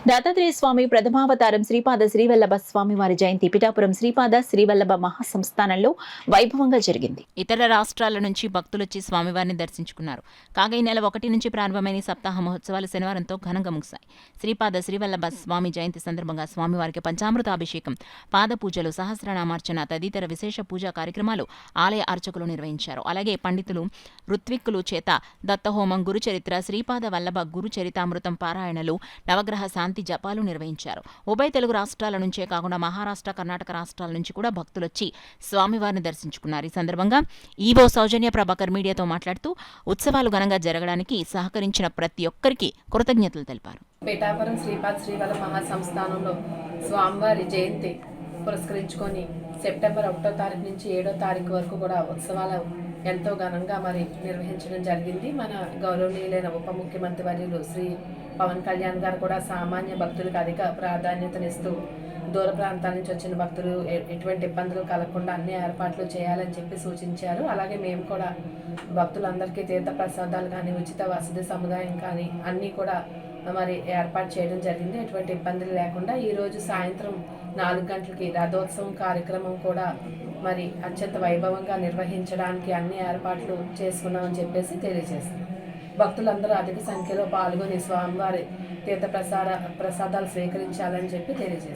దత్తాత్రేయ స్వామి ప్రథమావతారం శ్రీపాద శ్రీవల్లభ స్వామి వారి జయంతి పిఠాపురం శ్రీపాద శ్రీవల్లభ మహాసంస్థానంలో వైభవంగా జరిగింది. ఇతర రాష్ట్రాల నుంచి భక్తులొచ్చి స్వామివారిని దర్శించుకున్నారు. కాగా ఈ నెల 1 నుంచి ప్రారంభమైన సప్తాహ మహోత్సవాలు శనివారంతో ఘనంగా ముగిశాయి. శ్రీపాద శ్రీవల్లభ స్వామి జయంతి సందర్భంగా స్వామివారికి పంచామృతాభిషేకం, పాద పూజలు, సహస్రనామార్చన తదితర విశేష పూజా కార్యక్రమాలు ఆలయ అర్చకులు నిర్వహించారు. అలాగే పండితులు ఋత్విక్కులు చేత దత్తహోమం, గురుచరిత్ర, శ్రీపాద వల్లభ గురుచరితామృతం పారాయణలు, నవగ్రహ శాంతి జపాలు నిర్వహించారు. ఉభయ తెలుగు రాష్ట్రాల నుంచే కాకుండా మహారాష్ట్ర, కర్ణాటక రాష్ట్రాల నుంచి కూడా భక్తులొచ్చి స్వామివారిని దర్శించుకున్నారు. ఈ సందర్భంగా ఈవో సౌజన్య ప్రభాకర్ మీడియాతో మాట్లాడుతూ ఉత్సవాలు ఘనంగా జరగడానికి సహకరించిన ప్రతి ఒక్కరికి కృతజ్ఞతలు తెలిపారు. పిఠాపురం శ్రీపాద శ్రీవల్లభ మహాసంస్థానంలో స్వామివారి జయంతి పురస్కరించుకొని సెప్టెంబర్ 1వ తారీఖు నుంచి 7వ తారీఖు వరకు కూడా ఉత్సవాలు ఎంతో ఘనంగా నిర్వహించడం జరిగింది. మన గౌరవనీయులైన ఉప ముఖ్యమంత్రి వర్యులు శ్రీ పవన్ కళ్యాణ్ గారు కూడా సామాన్య భక్తులకు అధిక ప్రాధాన్యతనిస్తూ దూర ప్రాంతాల నుంచి వచ్చిన భక్తులు ఎటువంటి ఇబ్బందులు కలగకుండా అన్ని ఏర్పాట్లు చేయాలని చెప్పి సూచించారు. అలాగే మేము కూడా భక్తులందరికీ తీర్థ ప్రసాదాలు కానీ, ఉచిత వసతి సముదాయం కానీ అన్నీ కూడా ఏర్పాటు చేయడం జరిగింది. ఎటువంటి ఇబ్బందులు లేకుండా ఈరోజు సాయంత్రం 4 గంటలకి రథోత్సవం కార్యక్రమం కూడా అత్యంత వైభవంగా నిర్వహించడానికి అన్ని ఏర్పాట్లు చేసుకున్నామని చెప్పేసి తెలియజేస్తాం. భక్తులందరూ అధిక సంఖ్యలో పాల్గొని స్వామివారి తీర్థ ప్రసాదాలు స్వీకరించాలని చెప్పి తెలియజేస్తాం.